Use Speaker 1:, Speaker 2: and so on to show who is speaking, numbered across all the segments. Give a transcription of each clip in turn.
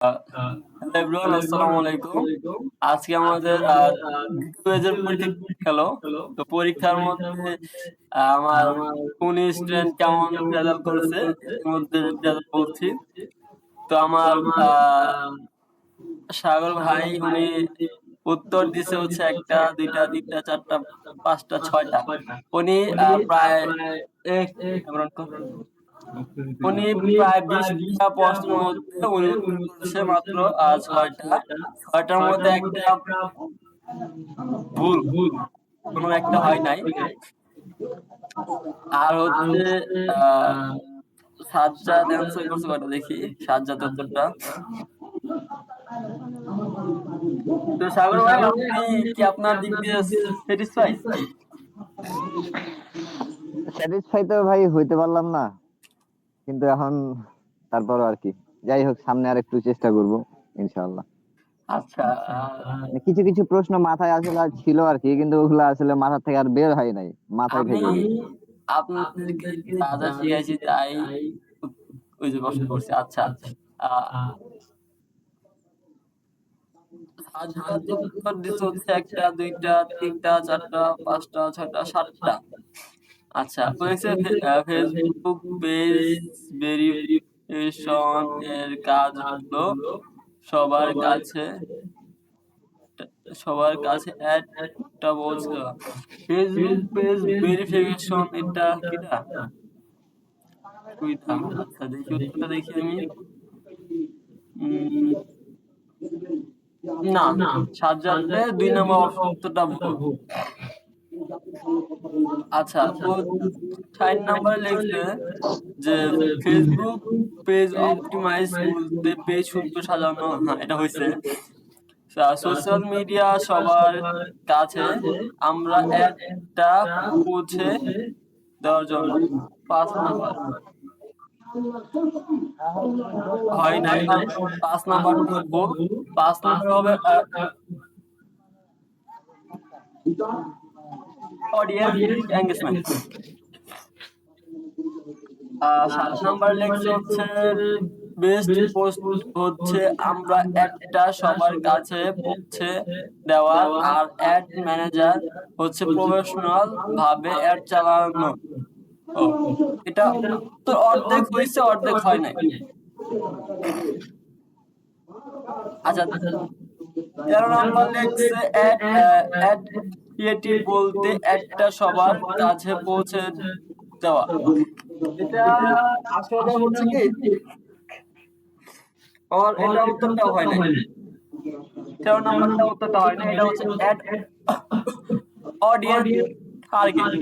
Speaker 1: Hello everyone, আসসালামু আলাইকুম। আজকে আমাদের দ্বিতীয় পেজের পরীক্ষা গেল। তো পরীক্ষার মধ্যে আমার কোন স্টুডেন্ট কেমন রেজাল্ট করছে এর মধ্যে রেজাল্ট বলছি। তো আমার সাগর ভাই উনি উত্তর দিছে হচ্ছে একটা, দুইটা, তিনটা, চারটা, পাঁচটা, ছয়টা। উনি প্রায় উনি প্রায় 20টা প্রশ্নের মধ্যে উনি উত্তর করেছে মাত্র 6টা। 6টার মধ্যে একটা ভুল, কোনো একটা হয় নাই। আর হচ্ছে আহ সাজ্জাদ অ্যান্সার করছে কয়টা দেখি, সাজ্জাদ উত্তরটা। তো সাগর ভাই, আপনি কি আপনার দিক দিয়ে স্যাটিসফাই?
Speaker 2: স্যাটিসফাই তো ভাই হইতে পারলাম না, কিন্তু এখন তারপরও আর কি, যাই হোক, সামনে আর একটু চেষ্টা করব ইনশাআল্লাহ।
Speaker 1: আচ্ছা,
Speaker 2: কিছু কিছু প্রশ্ন মাথায় আসলে ছিল আর কি, কিন্তু ওগুলো আসলে মাথা থেকে আর বের হয় নাই, মাথায়
Speaker 1: আমি
Speaker 2: থেকে গেছে।
Speaker 1: আপনাদেরকে যা যা শিখাইছি তাই ওই যে প্রশ্ন করছি। আচ্ছা, আহ সাজ্জাদ উত্তর দিচ্ছে হচ্ছে একটা, দুইটা, তিনটা, চারটা, পাঁচটা, ছয়টা, সাতটা। আচ্ছা, বলেছে ফেসবুক পেজ ভেরিফিকেশন এর কাজ হলো সবার কাছে সবার কাছে অ্যাডটা বলছে। ফেসবুক পেজ ভেরিফিকেশন এটা কিটা? সুবিধা। আচ্ছা, দেখি উত্তরটা দেখি আমি। উম, না, সাজ্জাদের 2 নম্বর উত্তরটা ভুল। আচ্ছা, তো 4 নম্বরে লিখছে যে ফেসবুক পেজ অপটিমাইজ বলতে পেজ সুন্দর সাজানো। হ্যাঁ, এটা হয়েছে। সোশ্যাল মিডিয়া সবার কাছে আমরা একটা পৌঁছে দেওয়ার জন্য। 5 নম্বর হয় নাই, কারণ 5 নম্বরটা ভুল। 5 নম্বর হবে অডিয়েন্স এঙ্গেজমেন্ট। 7 নম্বর লেখছে হচ্ছে বেস্ট পোস্ট হচ্ছে আমরা একটা সবার কাছে পৌঁছে দেওয়া, আর অ্যাড ম্যানেজার হচ্ছে প্রফেশনাল ভাবে অ্যাড চালানো। ও, এটা তো অর্ধেক হয়েছে, অর্ধেক হয় নাই। আচ্ছা, 13 নম্বর লেখছে অ্যাড ক্রিয়েটিভ বলতে একটা সবার কাছে পৌঁছে দেওয়া। এটা আসলে হচ্ছে কি, আর এটা উত্তরটা হয় নাই। 13 নম্বরটা উত্তরটা হয় না, এটা হচ্ছে অ্যাড অডিয়েন্স টার্গেট।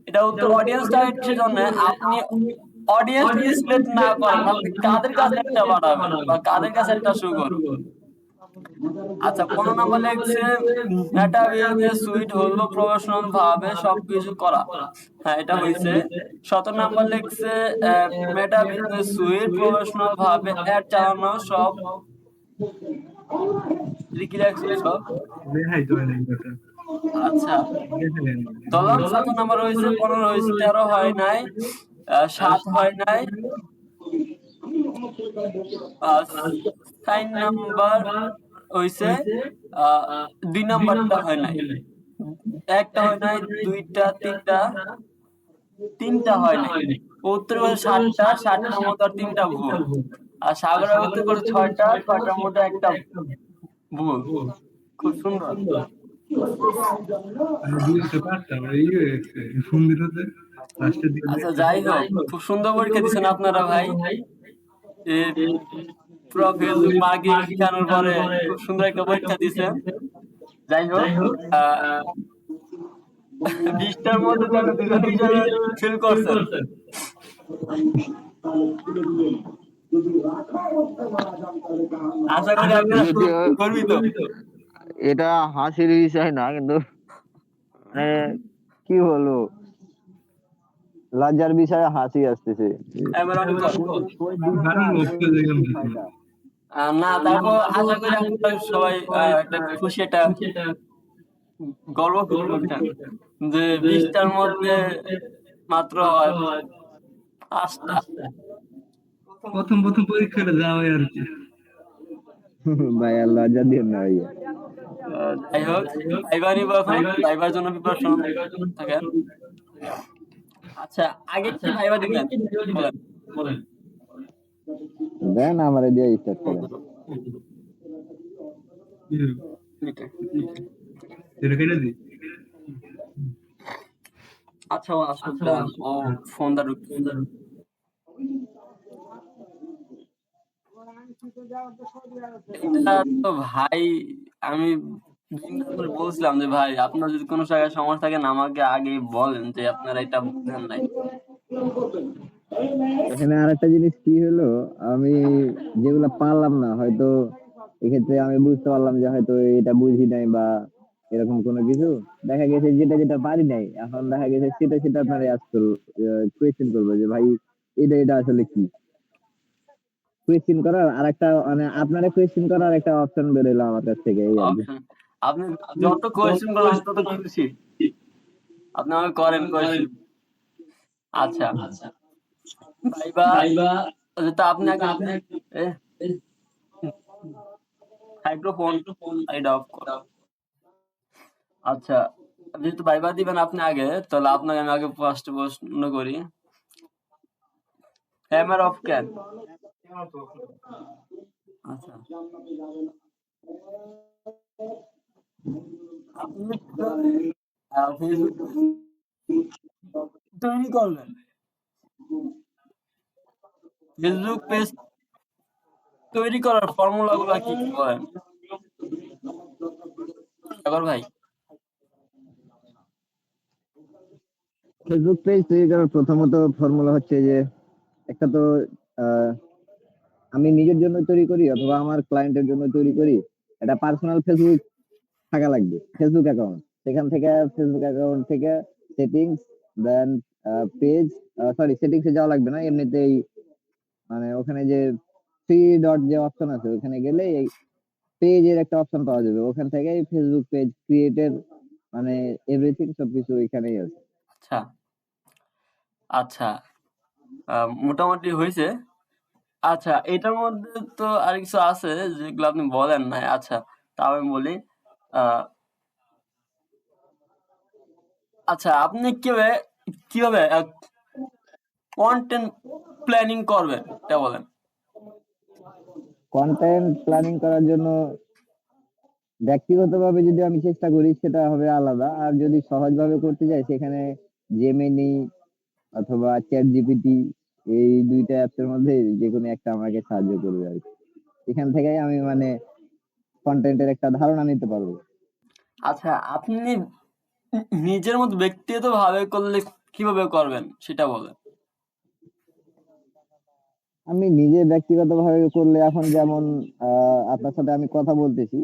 Speaker 1: এটা উত্তর অডিয়েন্স টার্গেট কিসের জন্য? আপনি অডিয়েন্স সিলেক্ট না করেন, আপনি কাদের কাছে একটা বাড়াবেন বা কাদের কাছে একটা শো করবেন। আচ্ছা, 15 নম্বর লেগছে মেটা বিজনেস সুইট হলো প্রফেশনাল ভাবে সবকিছু করা। হ্যাঁ, এটা হয়েছে। 17 নম্বর লেগছে মেটা বিজনেস সুইট প্রফেশনাল ভাবে অ্যাড চালানো সব। কি রাখছিল সব? আচ্ছা, ধরলাম 7 নম্বর হয়েছে, 15 হয়েছে, 13 হয় নাই, 7 হয় নাই, 4 নম্বর হয়েছে, 2 নম্বরটা হয় নাই, একটা হয় নাই, দুইটা, তিনটা, তিনটা হয় নাই। উত্তর করেছে 7টা, 7টার মধ্যে আর 3টা ভুল। আর সাগরের উত্তর করেছে 6টা, 6টার মধ্যে একটা ভুল। খুব সুন্দর। আচ্ছা, যাই হোক, খুব সুন্দর পরীক্ষা দিচ্ছেন আপনারা ভাই। পুরো ফেসবুক মার্কেটিং শিখানোর পরে খুব সুন্দর একটা পরীক্ষা দিচ্ছেন। যাই হোক, 20টার মধ্যে যেন দুজনে হিসাবে ফিল করছেন। আশা করি আপনারা গর্বিত।
Speaker 2: এটা হাসির বিষয় না, কিন্তু মানে কি বলবো, লজ্জার বিষয়ে হাসি আসতেছে।
Speaker 1: এবার অনেক না, তারপর আশা করি আপনারা সবাই একটা খুশি, একটা গর্ব ফিল করছেন যে 20টার মধ্যে মাত্র 5টা।
Speaker 3: প্রথম প্রথম পরীক্ষাটা যাওয়াই আর কি।
Speaker 2: ভাই আর লজ্জা দিন না ভাইয়া।
Speaker 1: যাই হোক, ভাইবা নিব এখন, ভাইবার জন্য প্রিপারেশন থাকেন। আচ্ছা, আগে কি ভাইবা দিবেন বলেন?
Speaker 2: দেন আমারে দিয়ে স্টার্ট করেন।
Speaker 1: আচ্ছা, ও আসুক দাঁড়ান, ও ফোনটা ঢুকছে। এটা তো ভাই, আমি দুদিন ধরে বলছিলাম যে ভাই আপনার যদি কোনো জায়গায় সমস্যা থাকেন আমাকে আগে বলেন যে আপনারা এটা বুঝেন নাই।
Speaker 2: এখানে আরেকটা জিনিস কি হলো, আমি যেগুলা পারলাম না হয়তো এক্ষেত্রে আমি বুঝতে পারলাম যে হয়তো এটা বুঝি নাই বা এরকম কোনো কিছু, দেখা গেছে যেটা যেটা পারি নাই এখন দেখা গেছে সেটা সেটা আপনারা আজকাল কোয়েশ্চেন করবো যে ভাই এটা এটা আসলে কি। কোয়েশ্চেন করার আরেকটা মানে আপনারা কোয়েশ্চেন করার একটা অপশন বেরোলো আমার কাছ থেকে, এই আর কি।
Speaker 1: অপশন, আপনি যত কোয়েশ্চেন করবেন আমি তত খুশি। আপনি আমাকে করেন কোয়েশ্চেন। আচ্ছা, ভাইবা তা আপনি আগে মাইক্রোফোন এটা অফ করো। আচ্ছা, যেহেতু ভাইবা দিবেন আপনি আগে, তাহলে আপনাকে আমি আগে ফার্স্ট প্রশ্ন করি, ক্যামেরা অফ কেন? আচ্ছা, আপনি কিভাবে ফেসবুক তৈরি করবেন? ফেসবুক পেজ তৈরি করার ফর্মুলা গুলা কি কি বলেন সাগর ভাই?
Speaker 2: ফেসবুক পেজ তৈরি করার প্রথমত ফর্মুলা হচ্ছে যে একটা তো আহ, আমি নিজের জন্য তৈরি করি অথবা আমার ক্লায়েন্টের জন্য তৈরি করি, এটা পার্সোনাল ফেসবুক থাকা লাগবে, ফেসবুক অ্যাকাউন্ট। সেখান থেকে ফেসবুক অ্যাকাউন্ট থেকে সেটিংস, দেন পেজ, সরি সেটিংসে যাওয়া লাগবে না, এমনিতেই মানে ওখানে যে থ্রি ডট যে অপশন আছে ওখানে গেলে এই পেজের একটা অপশন পাওয়া যাবে, ওখান থেকে ফেসবুক পেজ ক্রিয়েটের মানে এভরিথিং সবকিছু ওইখানেই আছে।
Speaker 1: আচ্ছা, আচ্ছা, মোটামুটি হয়েছে। আচ্ছা, এটার মধ্যে তো আর কিছু আছে যেগুলো আপনি বলেন নাই। আচ্ছা, তাও আমি বলি। আহ, আচ্ছা, আপনি কিভাবে কিভাবে কন্টেন্ট প্ল্যানিং করবেন এটা বলেন।
Speaker 2: কন্টেন্ট প্ল্যানিং করার জন্য ব্যক্তিগতভাবে যদি আমি চেষ্টা করি সেটা হবে আলাদা, আর যদি সহজভাবে করতে যাই সেখানে জেমিনি অথবা চ্যাট জিপিটি, এই দুইটা অ্যাপসের মধ্যে যে কোনো একটা আমাকে সাহায্য করবে আর কি। এখান থেকেই আমি মানে কন্টেন্টের একটা ধারণা নিতে পারবো।
Speaker 1: আচ্ছা, আপনি নিজের মতো ব্যক্তিগত ভাবে করলে কিভাবে করবেন সেটা বলেন।
Speaker 2: আমি নিজে ব্যক্তিগতভাবে করলে এখন যেমন আপনার সাথে আমি কথা বলতেছি,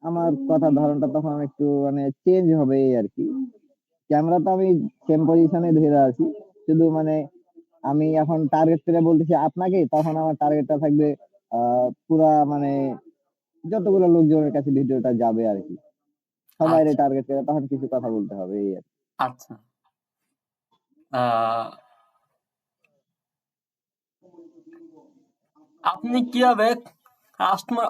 Speaker 2: আমার কথার ধরনটা তখন একটু মানে চেঞ্জ হবে এই আর কি। ক্যামেরা তো আমি সেম পজিশনে ধরে আছি, শুধু মানে আমি এখন টার্গেট করে বলতেছি আপনাকে, তখন আমার টার্গেটটা থাকবে পুরা মানে যতগুলো লোকজনের কাছে ভিডিওটা যাবে আর কি, সবাই
Speaker 1: আচ্ছা,
Speaker 2: টার্গেট করে তখন কিছু কথা বলতে হবে এই আর কি।
Speaker 1: আচ্ছা, আহ, আপনি কিভাবে কাস্টমার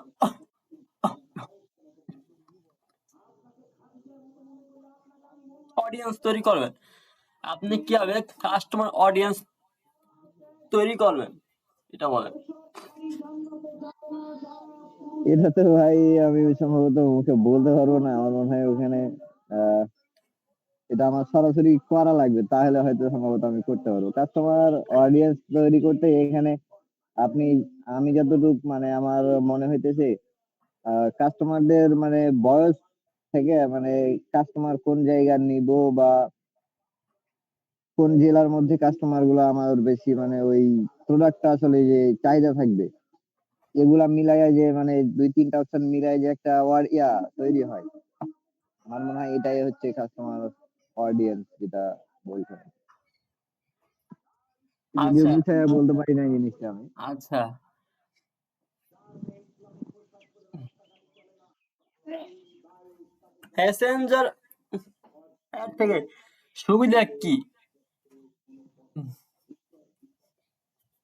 Speaker 1: অডিয়েন্স তৈরি করবেন? আপনি কিভাবে কাস্টমার অডিয়েন্স তৈরি করবেন এটা বলেন।
Speaker 2: এটা তো ভাই আমি সম্ভবত মুখে বলতে পারবো না, আমার মনে হয় ওখানে আহ এটা আমার সরাসরি করা লাগবে, তাহলে হয়তো সম্ভবত আমি করতে পারবো। কাস্টমার অডিয়েন্স তৈরি করতে এখানে আপনি, আমি যতটুকু মানে আমার মনে হইতেছে কাস্টমারদের মানে বয়স থেকে মানে কাস্টমার কোন জায়গার নিব বা কোন জেলার মধ্যে কাস্টমার গুলো আমার বেশি মানে ওই প্রোডাক্টটা আসলে যে চাহিদা থাকবে, এগুলা মিলাইয়া যে মানে দুই তিনটা অপশন মিলাই যে একটা ওয়ার্ড তৈরি হয়, আমার মনে হয় এটাই হচ্ছে কাস্টমার অডিয়েন্স যেটা বলছেন। যদিও
Speaker 1: আচ্ছা,
Speaker 2: বুঝাইয়া বলতে পারি না এই জিনিসটা আমি।
Speaker 1: আচ্ছা, প্যাসেঞ্জার অ্যাড থেকে সুবিধা কি?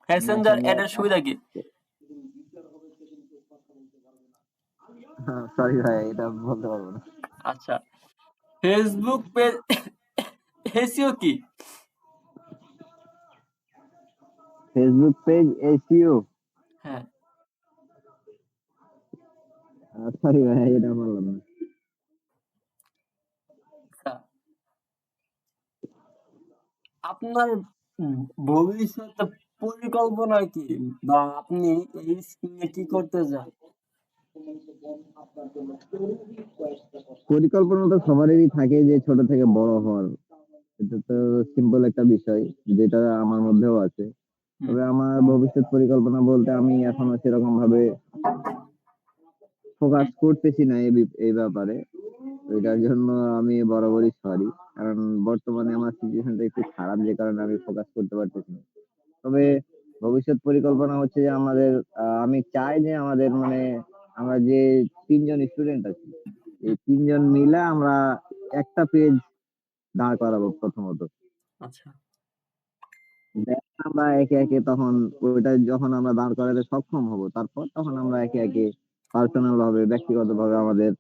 Speaker 1: প্যাসেঞ্জার
Speaker 2: মেসেঞ্জার
Speaker 1: অ্যাডের সুবিধা কি?
Speaker 2: সরি ভাই, এটা বলতে পারবো না।
Speaker 1: আচ্ছা, ফেসবুক পেজ এসইও কি?
Speaker 2: Facebook page SEO?
Speaker 1: হ্যাঁ।
Speaker 2: সরি ভাই, এটা বললাম না।
Speaker 1: আচ্ছা, আপনার ভবিষ্যৎ পরিকল্পনা কি, বা আপনি এই স্কিমে কি করতে চান?
Speaker 2: পরিকল্পনা তো সবারই থাকে যে ছোট থেকে বড় হওয়ার। এটা তো সিম্পল একটা বিষয়, যেটা আমার মধ্যেও আছে।
Speaker 1: হুম।
Speaker 2: তবে আমার ভবিষ্যৎ পরিকল্পনা বলতে আমি এখনো সেরকম ভাবে ফোকাস করতেছি না এই ব্যাপারে। তো এটার জন্য আমি বরাবরই সরি, কারণ বর্তমানে আমার সিচুয়েশনটা একটু খারাপ, যে কারণে আমি ফোকাস করতে পারতেছি না। তবে ভবিষ্যৎ পরিকল্পনা হচ্ছে যে আমাদের, আমি চাই যে আমাদের মানে আমরা যে 3 জন স্টুডেন্ট আছি, এই 3 জন মিলে আমরা একটা পেজ দাঁড় করাবো প্রথমত।
Speaker 1: আচ্ছা।
Speaker 2: Then আমরা একে একে তখন ওইটা যখন আমরা দাঁড় করাতে সক্ষম হব, তারপর তখন আমরা একে একে পার্সোনাল ভাবে, ব্যক্তিগত ভাবে আমাদের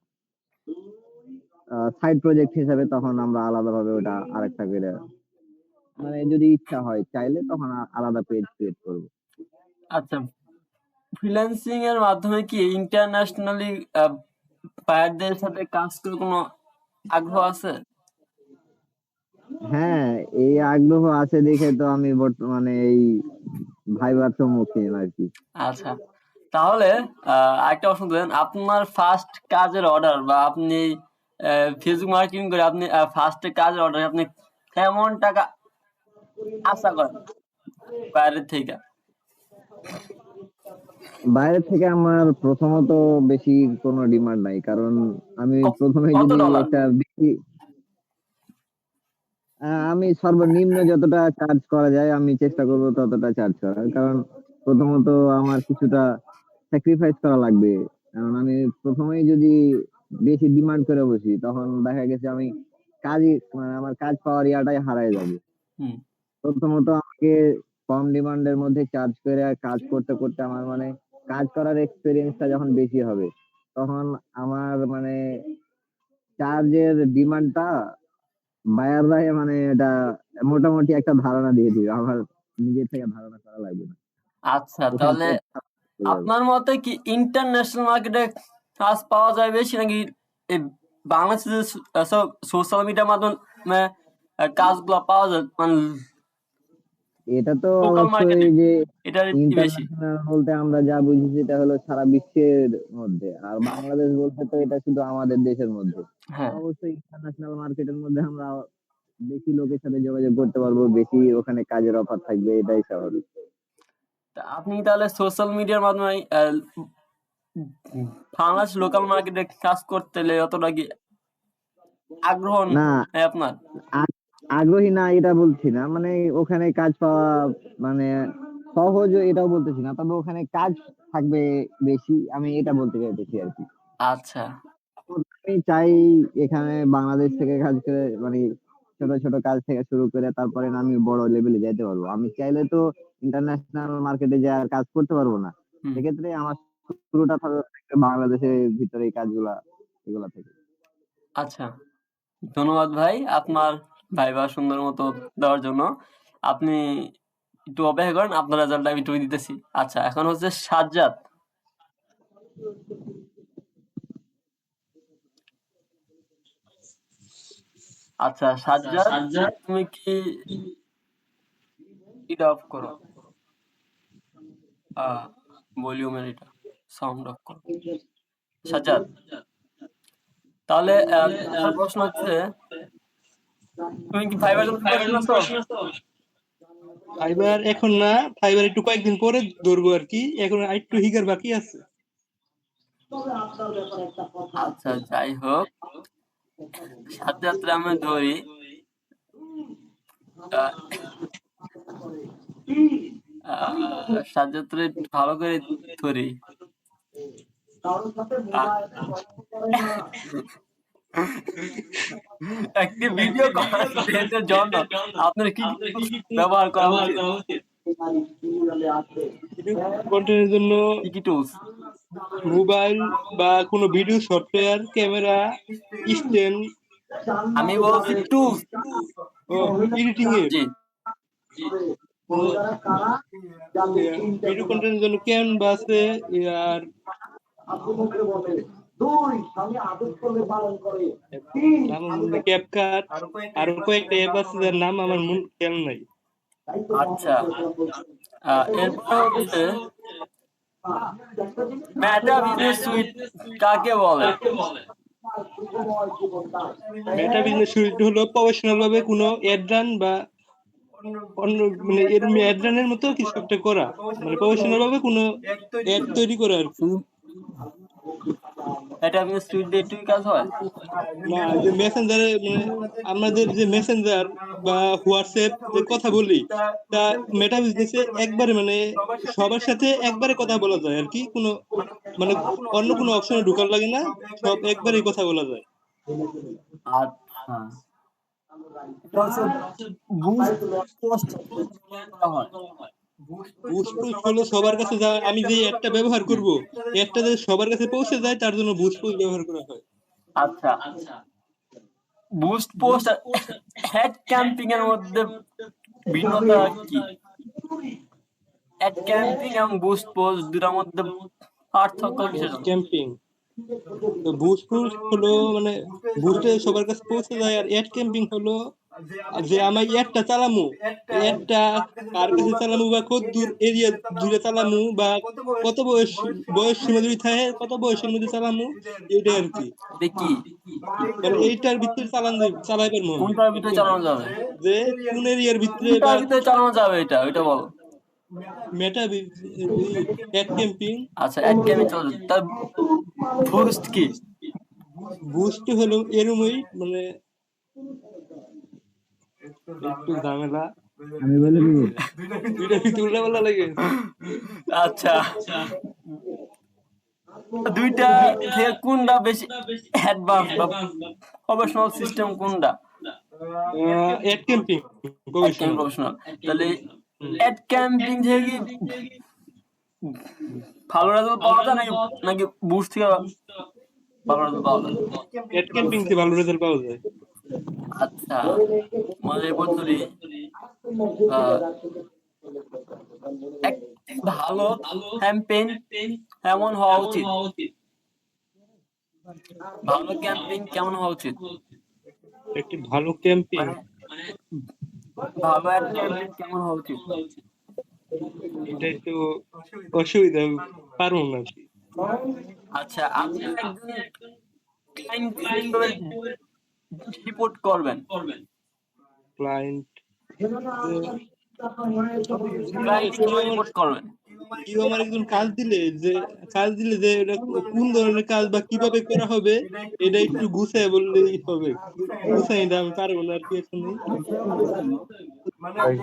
Speaker 2: সাইড প্রজেক্ট হিসাবে তখন আমরা আলাদা ভাবে ওটা আরেকটা করে, মানে যদি ইচ্ছা হয় চাইলে তখন আলাদা পেজ ক্রিয়েট করব।
Speaker 1: আচ্ছা, ফ্রিল্যান্সিং এর মাধ্যমে কি ইন্টারন্যাশনালি বায়ারদের সাথে কাজ করে কোনো আগ্রহ আছে?
Speaker 2: হ্যাঁ, এই আগ্রহ আছে দেখে তো আমি বর্তমানে এই ভাইবার সম্মুখীন আর কি।
Speaker 1: আচ্ছা, তাহলে আরেকটা প্রশ্ন দেন, আপনার ফার্স্ট কাজের অর্ডার, বা আপনি ফেসবুক মার্কেটিং করে আপনি ফার্স্ট কাজের অর্ডার আপনি কেমন টাকা আশা করেন বাইরের থেকে?
Speaker 2: বাইরে থেকে আমার প্রথমত বেশি কোনো ডিমান্ড নাই, কারণ আমি প্রথমে
Speaker 1: কত
Speaker 2: যদি
Speaker 1: ডলার?
Speaker 2: একটা বেশি, আমি সর্বনিম্ন যতটা চার্জ করা যায় আমি চেষ্টা করব ততটা চার্জ করার, কারণ প্রথমত আমার কিছুটা স্যাক্রিফাইস করা লাগবে। কারণ আমি প্রথমেই যদি বেশি ডিমান্ড করে বসি, তখন দেখা গেছে আমি কাজই মানে আমার কাজ পাওয়ার ইয়াটাই হারায় যাবে।
Speaker 1: হুম।
Speaker 2: প্রথমত আমাকে কম ডিমান্ডের মধ্যে চার্জ করে কাজ করতে করতে আমার মানে কাজ করার এক্সপিরিয়েন্সটা যখন বেশি হবে, তখন আমার মানে চার্জের ডিমান্ডটা বায়াররাই মানে এটা মোটামুটি একটা ধারণা দিয়ে দিবে, আমার নিজের থেকে ধারণা করা লাগবে না।
Speaker 1: আচ্ছা,
Speaker 2: ওখান
Speaker 1: তাহলে
Speaker 2: থেকে চলে যাবে।
Speaker 1: আপনার মতে কি ইন্টারন্যাশনাল মার্কেটে কাজ পাওয়া যায় বেশি, নাকি এই বাংলাদেশে সব সোশ্যাল মিডিয়ার মাধ্যমে কাজগুলো পাওয়া যায়, মানে
Speaker 2: এটা তো
Speaker 1: লোকাল
Speaker 2: অবশ্যই
Speaker 1: মার্কেটে
Speaker 2: যে
Speaker 1: এটা কি বেশি?
Speaker 2: ইন্টারন্যাশনাল বলতে আমরা যা বুঝি সেটা হলো সারা বিশ্বের মধ্যে, আর বাংলাদেশ বলতে তো এটা শুধু আমাদের দেশের মধ্যে।
Speaker 1: হ্যাঁ।
Speaker 2: অবশ্যই ইন্টারন্যাশনাল মার্কেটের মধ্যে আমরা বেশি লোকের সাথে যোগাযোগ করতে পারবো, বেশি ওখানে কাজের অফার থাকবে, এটাই স্বাভাবিক।
Speaker 1: তা আপনি তাহলে সোশ্যাল মিডিয়ার মাধ্যমে বাংলাদেশ লোকাল মার্কেটে কাজ করতে হলে অতটা কি আগ্রহ
Speaker 2: না,
Speaker 1: নেই আপনার?
Speaker 2: আ- আগ্রহী না এটা বলছি না, মানে ওখানে কাজ পাওয়া মানে সহজ এটাও বলতেছি না, তবে ওখানে কাজ থাকবে বেশি, আমি এটা বলতে চাইতেছি আর কি।
Speaker 1: আচ্ছা।
Speaker 2: আমি চাই এখানে বাংলাদেশ থেকে কাজ করে মানে ছোট ছোট কাজ থেকে শুরু করে তারপরে না আমি বড় লেভেলে যেতে পারবো। আমি চাইলে তো ইন্টারন্যাশনাল মার্কেটে যে আর কাজ করতে পারবো না,
Speaker 1: হুম।
Speaker 2: সেক্ষেত্রে আমার শুরুটা থাকবে বাংলাদেশের ভিতরে এই কাজগুলা এগুলা থেকে।
Speaker 1: আচ্ছা, ধন্যবাদ ভাই আপনার ভাইবা সুন্দর মতো দেওয়ার জন্য। আপনি একটু অপেক্ষা করেন, আপনার রেজাল্ট আমি একটু দিতেছি। আচ্ছা, এখন হচ্ছে সাজ্জাদ। আচ্ছা সাজ্জাদ, তুমি কি এটা অফ করো, ভলিউমের এটা সাউন্ড অফ করো। সাজ্জাদ, তাহলে আমার প্রশ্ন হচ্ছে, তুমি কি ভাইবার জন্য প্রিপারেশন আছো?
Speaker 3: ফাইবার এখন না, ফাইবার একটু কয়েকদিন পরে ধরবো আর কি, এখন একটু হিগার বাকি আছে।
Speaker 1: আচ্ছা, যাই হোক, সাজ্জাদ আমি ধরি, আহ, সাজ্জাদ একটু ভালো করে ধরি। আহ, একটি ভিডিও কন্টেন্টের জন্য আপনার কি কি tools ব্যবহার করা উচিত?
Speaker 3: কন্টেন্টের জন্য
Speaker 1: কি কি টুলস?
Speaker 3: মোবাইল বা কোনো ভিডিও সফটওয়্যার, ক্যামেরা, স্ট্যান্ড
Speaker 1: আমি বলছি টুলস।
Speaker 3: ও এডিটিং এর
Speaker 1: জি।
Speaker 3: ভিডিও কন্টেন্টের জন্য ক্যানভা আছে আর নাম ক্যাপকাট আরো কয়েকটা অ্যাপ আছে যার নাম আমার খেয়াল নাই।
Speaker 1: আচ্ছা, এরপর হচ্ছে মেটা বিজনেস সুইট কাকে বলে?
Speaker 3: মেটা বিজনেস সুইট হলো প্রফেশনাল ভাবে কোনো অ্যাড রান বা অন্য মানে এর অ্যাড রানের মতো কিছু একটা করা, মানে প্রফেশনাল ভাবে কোনো অ্যাড তৈরি করা আর কি।
Speaker 1: মেটা বিজনেস সুইট দিয়ে একটু কাজ হয়?
Speaker 3: না, যে মেসেঞ্জারে মানে আমাদের যে মেসেঞ্জার বা হোয়াটসঅ্যাপ যে কথা বলি, তা মেটা বিজনেসে একবারে মানে সবার সাথে একবারে কথা বলা যায় আর কি, কোনো মানে অন্য কোনো অপশনে ঢোকার লাগে না, সব একবারেই কথা বলা যায়।
Speaker 1: আচ্ছা, এটা হচ্ছে বুস্ট পোস্ট করা হয়।
Speaker 3: বুস্ট পোস্ট হলো সবার কাছে যা আমি যে অ্যাডটা ব্যবহার করব, অ্যাডটা যাতে সবার কাছে পৌঁছে যায় তার জন্য বুস্ট পোস্ট ব্যবহার করা হয়।
Speaker 1: আচ্ছা, বুস্ট পোস্ট আর হেড ক্যাম্পিং এর মধ্যে ভিন্নতা কি? হেড ক্যাম্পিং এবং বুস্ট পোস্ট দুটার মধ্যে পার্থক্য কিসের জন্য?
Speaker 3: ক্যাম্পিং তো বুস্ট পোস্ট হলো মানে বুস্টে সবার কাছে পৌঁছে যায়, আর অ্যাড ক্যাম্পিং হলো যে আমি অ্যাডটা চালামু, অ্যাডটা কার কাছে চালামু বা কত দূর এরিয়া দূরে চালামু বা কত বয়স সীমা যদি থাকে কত বয়সের মধ্যে চালামু, এইটাই আর কি।
Speaker 1: এটা কি?
Speaker 3: মানে এইটার ভিতরে চালাই পারবো আমি,
Speaker 1: কোনটার ভিতরে চালানো যাবে?
Speaker 3: যে কোন এরিয়ার ভিতরে বা
Speaker 1: কোনটার ভিতরে চালানো যাবে এটা ওইটা বলো।
Speaker 3: মেটা অ্যাড ক্যাম্পিং।
Speaker 1: আচ্ছা, হেড ক্যাম্পিং চালানো যাবে। তার বুস্ট কি?
Speaker 3: বুস্ট হলো এরমই মানে একটু ঝামেলা,
Speaker 2: আমি বলে দিব।
Speaker 3: দুইটা ভিতরে উল্টাপাল্টা লাগে।
Speaker 1: আচ্ছা, দুইটা থেকে কোনটা বেশি অ্যাডভান্স বা প্রফেশনাল সিস্টেম কোনটা?
Speaker 3: Ad camping
Speaker 1: head camping
Speaker 3: professional.
Speaker 1: Professional. তাহলে হেড ক্যাম্পিং থেকে কি ভালো রেজাল্ট পাওয়া যায় নাকি নাকি বুস্ট থেকে ভালো রেজাল্ট পাওয়া যায়?
Speaker 3: অ্যাড ক্যাম্পিং থেকে ভালো রেজাল্ট পাওয়া যায়।
Speaker 1: আচ্ছা, মানে বন্ধুরি একটি ভালো ক্যাম্পেইন কেমন হওয়া উচিত? ভালো ক্যাম্পেইন কেমন হওয়া উচিত?
Speaker 3: একটি ভালো ক্যাম্পিং
Speaker 1: মানে ভালো এক ক্যাম্পেইন কেমন হওয়া উচিত?
Speaker 3: এটা একটু অসুবিধা, পারবো না আর কি।
Speaker 1: আচ্ছা, আপনি একজন ক্লায়েন্টকে কিভাবে রিপোর্ট করবেন?
Speaker 3: ক্লায়েন্ট
Speaker 1: ক্লায়েন্টকে
Speaker 3: কেউ
Speaker 1: কিভাবে
Speaker 3: আমার
Speaker 1: রিপোর্ট করবেন?
Speaker 3: একজন কাজ দিলে যে এটা কোন ধরনের কাজ বা কিভাবে করা হবে, এটা একটু গুছায় বললেই হবে। গুছাই না আমি পারবো না আর কি এখন। মানে
Speaker 1: আমি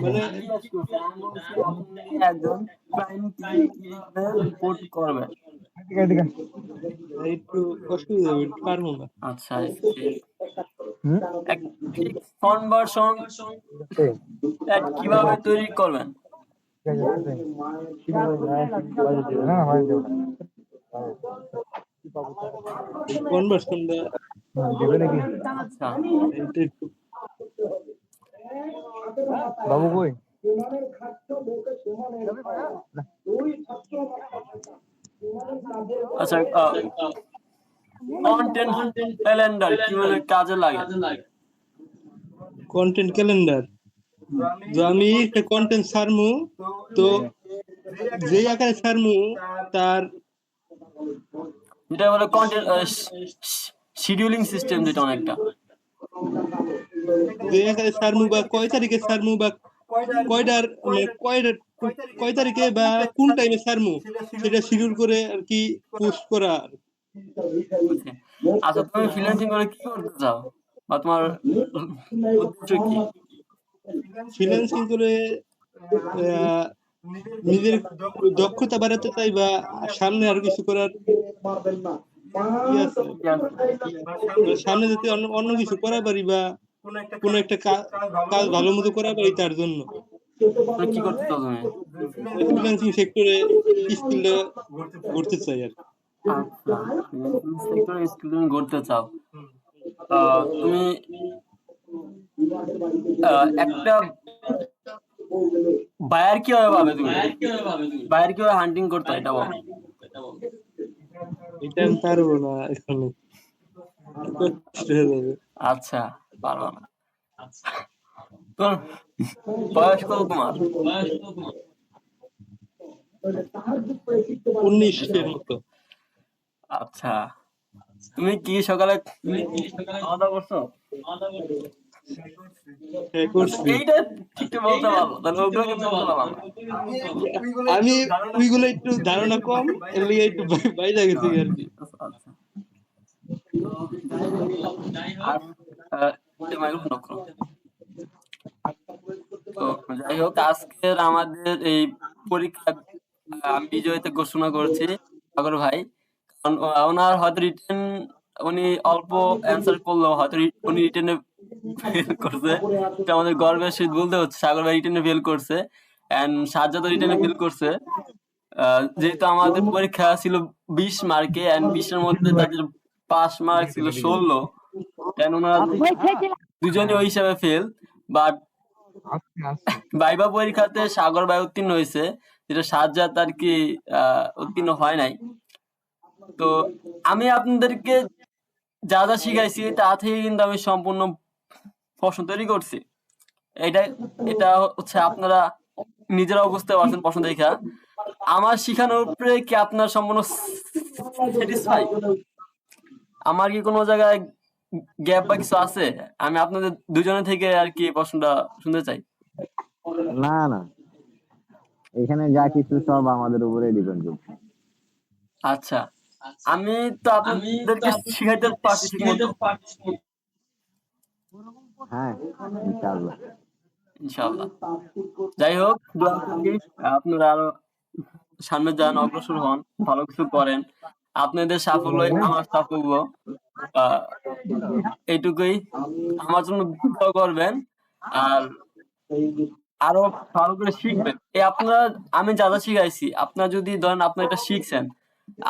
Speaker 1: জিজ্ঞেস করছি, আমি বলছি আপনি একজন ক্লায়েন্টকে কিভাবে রিপোর্ট করবেন?
Speaker 3: একটু অসুবিধা হবে, পারবো না।
Speaker 1: আচ্ছা, এক কনভার্সন কিভাবে তৈরি করবেন?
Speaker 3: কনভার্সনটা
Speaker 1: আচ্ছা,
Speaker 3: এটা একটু
Speaker 2: বাবু কই?
Speaker 1: আচ্ছা, কন্টেন্ট ক্যালেন্ডার কিভাবে কাজে লাগে?
Speaker 3: কন্টেন্ট ক্যালেন্ডার, যে আমি একটা কন্টেন্ট ছাড়মু, তো যেই আকারে ছাড়মু তার
Speaker 1: যেটা বলে কন্টেন্ট শিডিউলিং সিস্টেম, যেটা অনেকটা
Speaker 3: যে আকারে ছাড়মু বা কয় তারিখে ছাড়মু বা কয়টার মানে কয় তারিখে বা কোন টাইমে ছাড়মু, সেটা শিডিউল করে আর কি পোস্ট করা।
Speaker 1: বুঝছি। আচ্ছা, তুমি ফ্রিল্যান্সিং করে কি করতে চাও বা তোমার উদ্দেশ্য কি?
Speaker 3: ফ্রিল্যান্সিং করে আহ, নিজের দক্ষতা বাড়াতে চাই বা সামনে আরো কিছু করার ই আছে, মানে সামনে যাতে অন্য অন্য কিছু করা পারি বা কোনো একটা কাজ ভালো মতো করা পারি, তার জন্য
Speaker 1: তুমি কি করতে চাও তুমি?
Speaker 3: ফ্রিল্যান্সিং সেক্টরে স্কিলটা গড়তে চাই আর কি।
Speaker 1: আচ্ছা, সেক্টরে স্কিল তুমি গড়তে চাও। তুমি একটা বায়ার কিভাবে পাবে তুমি? বায়ার কিভাবে হান্টিং করতে হয় এটা বলো।
Speaker 3: এটা আমি পারবো না এখানে, কষ্ট হয়ে যাবে।
Speaker 1: আচ্ছা, পারবা না। তোর বয়স কত তোমার?
Speaker 3: 19 এর মতো।
Speaker 1: আচ্ছা, তুমি কি সকালে খাওয়া দাওয়া করছো?
Speaker 3: হ্যাঁ,
Speaker 1: আচ্ছা,
Speaker 3: করছি।
Speaker 1: এইটা ঠিক বলতে পারলো, তাহলে ওগুলো কিন্তু বলতে পারলাম না।
Speaker 3: আমি ওইগুলো একটু ধারণা কম, এর লিগে একটু বাইরে গেছি আর কি।
Speaker 1: আচ্ছা, আচ্ছা। তো যাই হোক, আর মাইক্রোফোন অফ করো। তো যাই হোক, আজকের আমাদের এই পরীক্ষা আমি বিজয়ীতে ঘোষণা করছি সাগর ভাই। কারণ ওনার হয়তো রিটেন, উনি অল্প অ্যান্সার করলেও হয়তো উনি রিটেনে ফেল করছে। এটা আমাদের গর্বের সহিত বলতে হচ্ছে, সাগর ভাই রিটেনে ফেল করছে এন্ড সাজ্জাদ রিটেনে ফেল করছে। যেহেতু আমাদের পরীক্ষা ছিল 20 মার্কে এন্ড 20-এর মধ্যে তাদের পাস মার্ক ছিল 16, দেন ওনারা দুজনে ওই হিসাবে ফেল। বাট ভাইবা পরীক্ষাতে সাগর ভাই উত্তীর্ণ হয়েছে, যেটা সাজ্জাদ আর কি উত্তীর্ণ হয় নাই। তো আমি আপনাদেরকে যা যা শিখাইছি তা থেকে কিন্তু আমি সম্পূর্ণ প্রশ্ন তৈরি করছি। এটা এটা হচ্ছে আপনারা নিজেরাও বুঝতে পারছেন প্রশ্ন দেখা। আমার শিখানোর উপরে কি আপনার সম্পূর্ণ স্যাটিসফাই? আমার কি কোনো জায়গায় গ্যাপ বা কিছু আছে? আমি আপনাদের দুজনে থেকে আর কি প্রশ্নটা শুনতে চাই।
Speaker 2: না না, এখানে যা কিছু সব আমাদের উপরে ডিপেন্ড করছে।
Speaker 1: আচ্ছা, আমি তো আপনাদেরকে শিখাইতে পারছি ঠিক মতো,
Speaker 2: হ্যাঁ, ইনশাআল্লাহ।
Speaker 1: ইনশাআল্লাহ। যাই হোক, দোয়া করি আপনারা আরো সামনে যান, অগ্রসর হন, ভালো কিছু করেন। আপনাদের সাফল্যই আমার সাফল্য। আহ এইটুকুই। আমার জন্য দোয়া করবেন আর আরো ভালো করে শিখবেন। এই আপনারা, আমি যা যা শিখাইছি, আপনারা যদি ধরেন আপনারা এটা শিখছেন,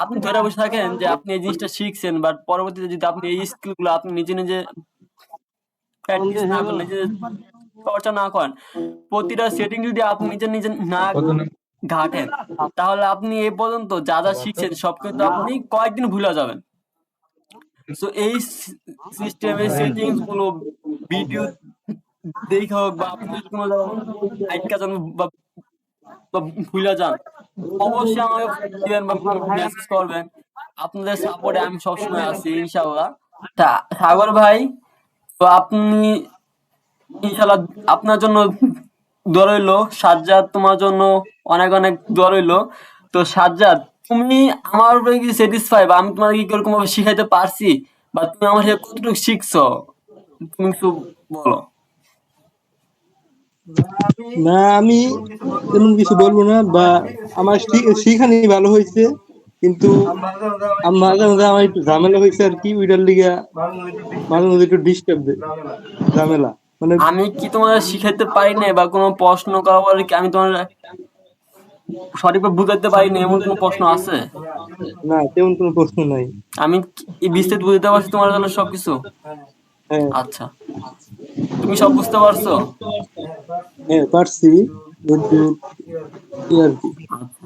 Speaker 1: আপনি ধরে বসে থাকেন যে আপনি এই জিনিসটা শিখছেন, বাট পরবর্তীতে যদি আপনি এই স্কিল গুলো আপনি নিজে নিজে প্র্যাকটিস না করেন, নিজে চর্চা না করেন, প্রতিটা সেটিং যদি আপনি নিজে নিজে না ঘাটেন, তাহলে আপনি এই পর্যন্ত যা যা শিখছেন সব কিন্তু আপনি কয়েকদিন ভুলে যাবেন। সো এই সিস্টেমের সেটিংস গুলো ভিডিও দেখে হোক বা আপনি যদি কোনো আটকা যান বা ভুলে যান, অবশ্যই আমাকে দিবেন বা মেসেজ করবেন। আপনাদের সাপোর্টে আমি সবসময় আছি ইনশাআল্লাহ। তা সাগর ভাই, তো আপনি ইনশাআল্লাহ, আপনার জন্য দোয়া রইলো। সাজ্জাদ, তোমার জন্য অনেক অনেক দোয়া রইলো। তো সাজ্জাদ, তুমি আমার উপরে কি স্যাটিসফাই বা আমি তোমার কি এরকম ভাবে শিখাইতে পারছি বা তুমি আমার থেকে কতটুকু শিখছো, তুমি একটু বলো।
Speaker 3: না, আমি তেমন কিছু বলবো না, বা আমার শিখানি ভালো হয়েছে, কিন্তু মাঝে মাঝে আমার একটু ঝামেলা হয়েছে আর কি, ওইটার লিগা মাঝে মাঝে একটু ডিস্টার্ব দেয় ঝামেলা, মানে
Speaker 1: আমি কি তোমার শিখাইতে পারি না বা কোনো প্রশ্ন করা বলে কি আমি তোমার সঠিকভাবে বুঝাইতে পারি না, এমন কোনো প্রশ্ন আছে?
Speaker 3: না, তেমন কোনো প্রশ্ন নাই।
Speaker 1: আমি বিস্তারিত বুঝতে পারছি তোমার জন্য সবকিছু।
Speaker 3: হ্যাঁ,
Speaker 1: আচ্ছা, তুমি সব বুঝতে পারছো?
Speaker 3: হ্যাঁ পারছি, আর কি।
Speaker 1: আচ্ছা।